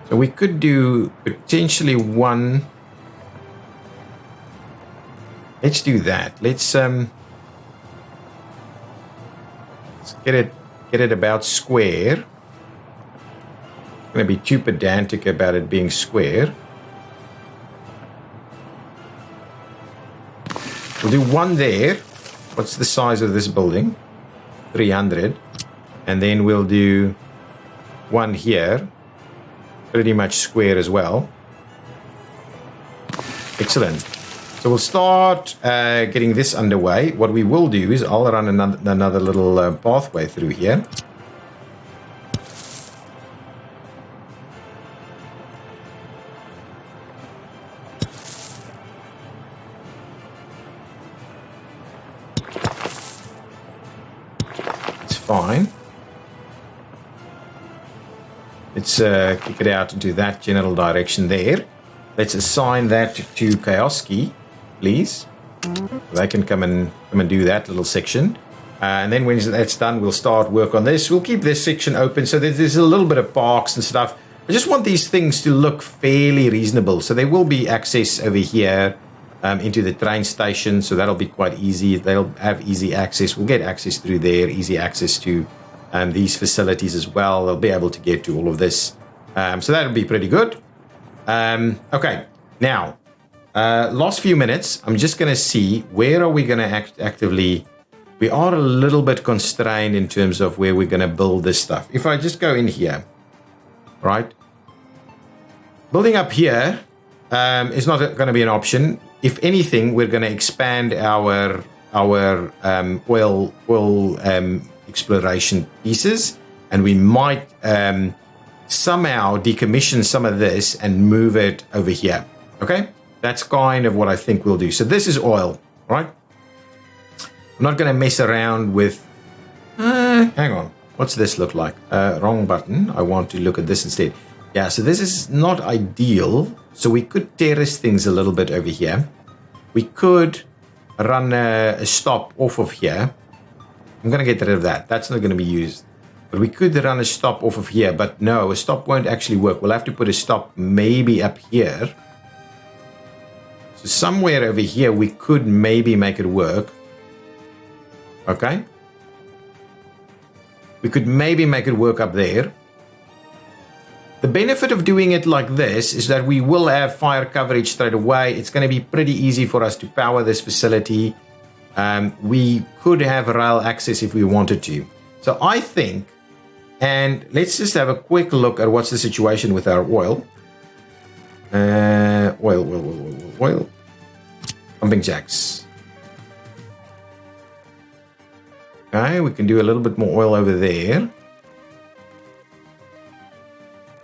So we could do potentially one. Let's do that. Let's get it about square. I'm going to be too pedantic about it being square. We'll do one there. What's the size of this building? 300. And then we'll do one here. Pretty much square as well. Excellent. So we'll start getting this underway. What we will do is I'll run another little pathway through here. It's fine. Let's kick it out into that general direction there. Let's assign that to Kioski, please. They can come and do that little section. And then when that's done, we'll start work on this. We'll keep this section open so that there's a little bit of parks and stuff. I just want these things to look fairly reasonable. So there will be access over here into the train station. So that'll be quite easy. They'll have easy access. We'll get access through there, easy access to these facilities as well. They'll be able to get to all of this. So that'll be pretty good. Okay, now, last few minutes, I'm just going to see where are we going to actively... We are a little bit constrained in terms of where we're going to build this stuff. If I just go in here, right? Building up here is not going to be an option. If anything, we're going to expand our oil exploration pieces, and we might somehow decommission some of this and move it over here. Okay, that's kind of what I think we'll do. So this is oil, right? I'm not going to mess around with hang on, what's this look like? Wrong button. I want to look at this instead. Yeah, so this is not ideal. So we could terrace things a little bit over here. We could run a stop off of here. I'm going to get rid of that. That's not going to be used. But we could run a stop off of here. But no, a stop won't actually work. We'll have to put a stop maybe up here. So somewhere over here, we could maybe make it work. Okay. We could maybe make it work up there. The benefit of doing it like this is that we will have fire coverage straight away. It's going to be pretty easy for us to power this facility. We could have rail access if we wanted to. So I think, and let's just have a quick look at what's the situation with our oil. Oil. Pumping jacks. Okay, we can do a little bit more oil over there.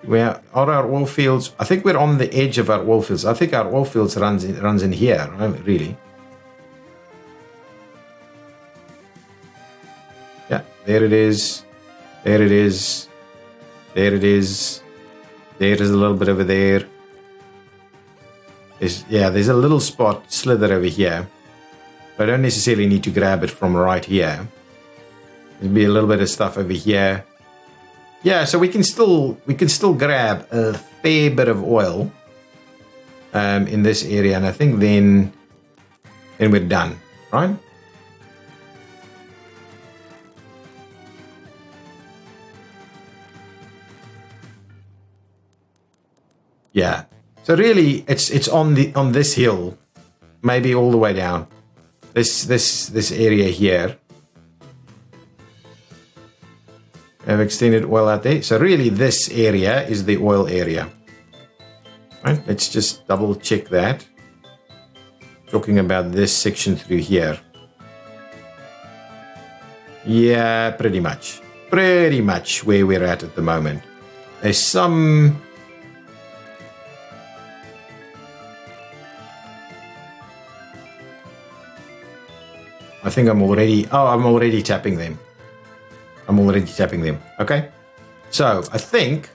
Where are our oil fields? I think we're on the edge of our oil fields. I think our oil fields runs in here, right? Really. Yeah, there it is. There it is. There it is. There is a little bit over there. There's a little spot slither over here. But I don't necessarily need to grab it from right here. There'll be a little bit of stuff over here. Yeah, so we can still grab a fair bit of oil in this area, and I think then we're done, right? Yeah. So really, it's on this hill, maybe all the way down. This area here. I've extended oil out there. So really this area is the oil area. Right, let's just double check that. Talking about this section through here. Yeah, pretty much. Pretty much where we're at the moment. There's some... I think I'm already tapping them. Okay. So I think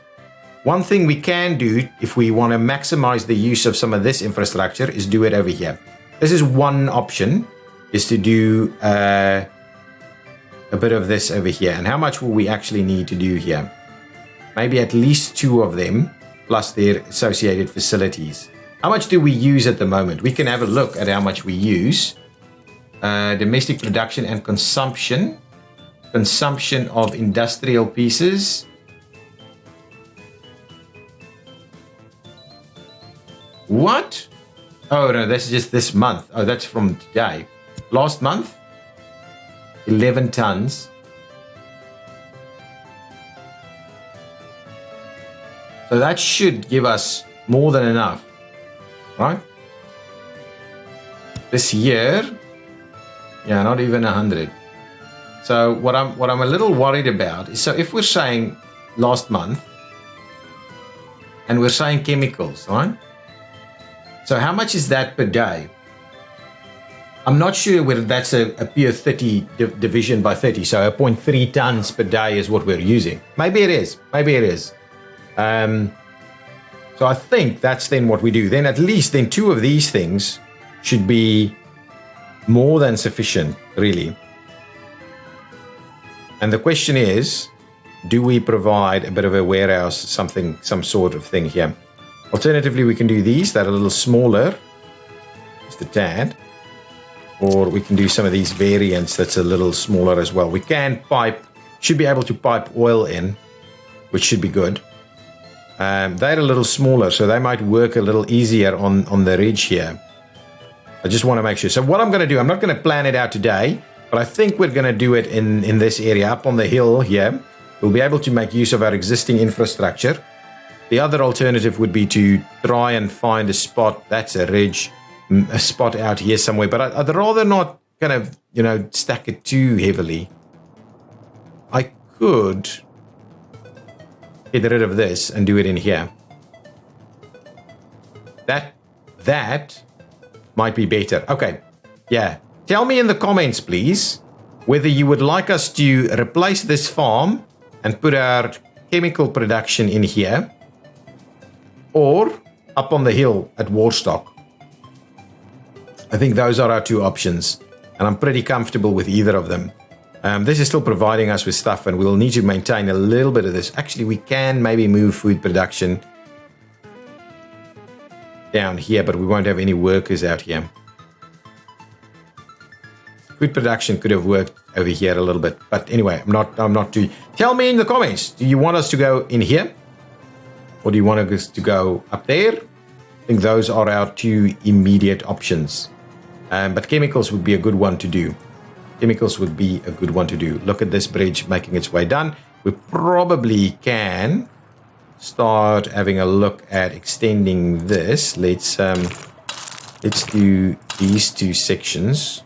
one thing we can do if we want to maximize the use of some of this infrastructure is do it over here. This is one option, is to do a bit of this over here. And how much will we actually need to do here? Maybe at least 2 of them. plus their associated facilities. How much do we use at the moment? We can have a look at how much we use. Domestic production and consumption. Consumption of industrial pieces. What? Oh, no, that's just this month. Oh, that's from today. Last month, 11 tons. So that should give us more than enough, right? This year, yeah, not even 100. So what I'm a little worried about is, so if we're saying last month, and we're saying chemicals, right? So how much is that per day? I'm not sure whether that's a pure 30 division by 30. So 0.3 tons per day is what we're using. Maybe it is. Maybe it is. So I think that's then what we do. Then at least then 2 of these things should be more than sufficient, really. And the question is, do we provide a bit of a warehouse, some sort of thing here? Alternatively, we can do these that are a little smaller, just a tad, or we can do some of these variants that's a little smaller as well. We can should be able to pipe oil in, which should be good. They're a little smaller, so they might work a little easier on the ridge here. I just want to make sure. So what I'm going to do, I'm not going to plan it out today, but I think we're going to do it in this area, up on the hill here. We'll be able to make use of our existing infrastructure. The other alternative would be to try and find a spot, that's a ridge, a spot out here somewhere. But I'd rather not kind of, stack it too heavily. I could get rid of this and do it in here. That might be better. Okay, yeah. Tell me in the comments, please, whether you would like us to replace this farm and put our chemical production in here, or up on the hill at Warstock. I think those are our 2 options, and I'm pretty comfortable with either of them. This is still providing us with stuff, and we'll need to maintain a little bit of this. Actually, we can maybe move food production down here, but we won't have any workers out here. Food production could have worked over here a little bit, but anyway, I'm not too. Tell me in the comments, do you want us to go in here, or do you want us to go up there? I think those are our 2 immediate options. But chemicals would be a good one to do. Chemicals would be a good one to do. Look at this bridge making its way down. We probably can start having a look at extending this. Let's do these 2 sections.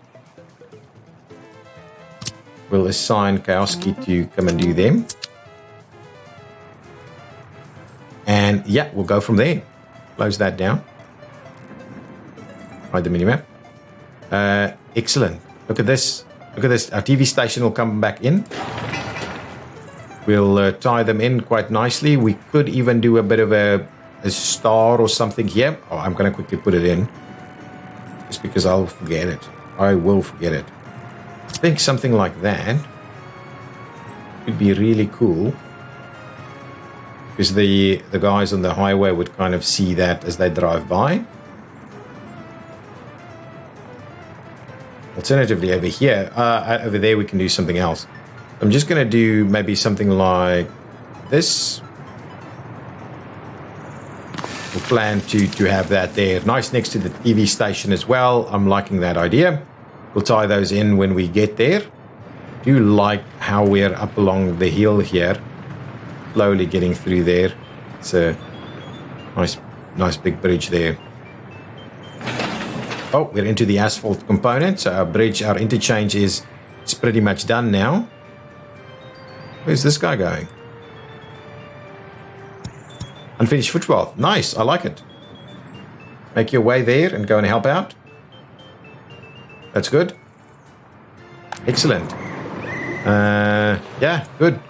We'll assign Kowski to come and do them. And yeah, we'll go from there. Close that down. Hide the minimap. Excellent. Look at this. Look at this. Our TV station will come back in. We'll tie them in quite nicely. We could even do a bit of a star or something here. Oh, I'm going to quickly put it in. Just because I'll forget it. I will forget it. I think something like that would be really cool. Because the guys on the highway would kind of see that as they drive by. Alternatively, over here, over there, we can do something else. I'm just going to do maybe something like this. We'll plan to have that there. Nice next to the TV station as well. I'm liking that idea. We'll tie those in when we get there. Do like how we're up along the hill here. Slowly getting through there. It's a nice big bridge there. Oh, we're into the asphalt component. So our bridge, our interchange is pretty much done now. Where's this guy going? Unfinished footpath. Nice, I like it. Make your way there and go and help out. That's good. Excellent. Yeah, good.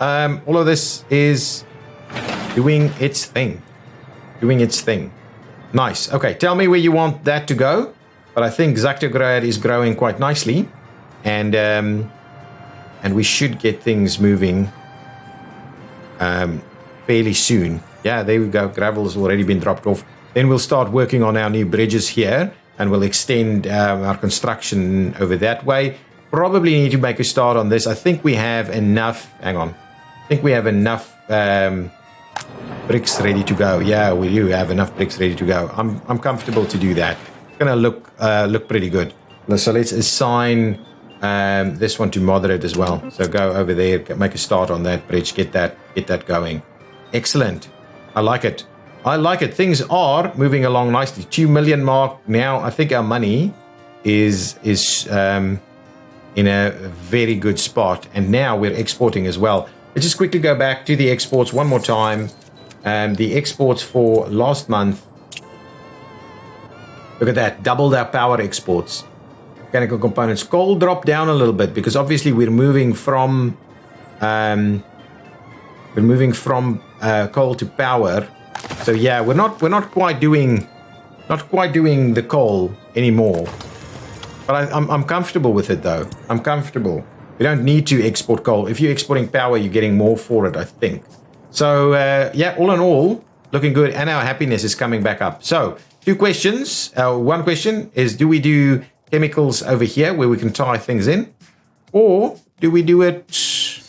All of this is doing its thing. Nice. Okay, tell me where you want that to go. But I think Zactograd is growing quite nicely. And we should get things moving fairly soon. Yeah, there we go. Gravel has already been dropped off. Then we'll start working on our new bridges here, and we'll extend our construction over that way. Probably need to make a start on this. I think we have enough. Hang on. I think we have enough bricks ready to go. Yeah, we do have enough bricks ready to go. I'm comfortable to do that. It's gonna look pretty good. So let's assign this one to moderate as well. So go over there, make a start on that bridge, get that going. Excellent. I like it. I like it. Things are moving along nicely. 2 million mark now. I think our money is in a very good spot, and now we're exporting as well. Let's just quickly go back to the exports one more time. The exports for last month. Look at that, doubled our power exports. Mechanical components. Coal dropped down a little bit because obviously we're moving from coal to power. So yeah, we're not quite doing the coal anymore. But I'm comfortable with it though. I'm comfortable. We don't need to export coal. If you're exporting power, you're getting more for it, I think. So yeah, all in all, looking good, and our happiness is coming back up. So 2 questions. One question is, do we do chemicals over here where we can tie things in, or do we do it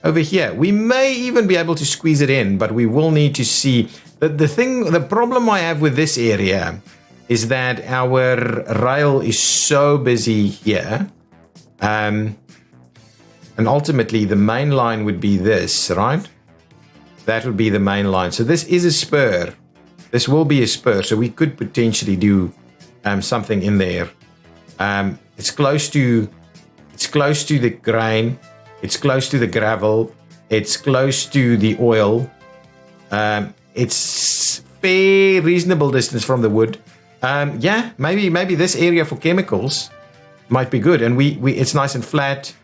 over here? We may even be able to squeeze it in, but we will need to see. The problem I have with this area is that our rail is so busy here, and ultimately the main line would be this, right? That would be the main line. So this is a spur. This will be a spur, so we could potentially do something in there. It's close to the grain. It's close to the gravel. It's close to the oil. It's fair reasonable distance from the wood. Yeah, maybe this area for chemicals might be good, and we it's nice and flat.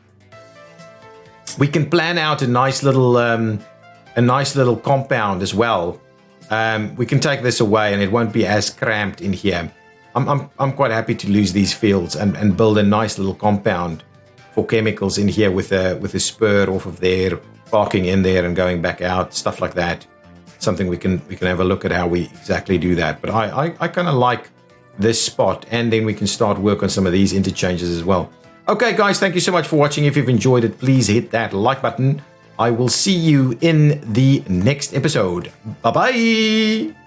We can plan out a nice little compound as well. We can take this away, and it won't be as cramped in here. I'm quite happy to lose these fields and build a nice little compound for chemicals in here with a spur off of there, parking in there and going back out, stuff like that. Something we can have a look at how we exactly do that. But I kind of like this spot, and then we can start work on some of these interchanges as well. Okay, guys, thank you so much for watching. If you've enjoyed it, please hit that like button. I will see you in the next episode. Bye-bye.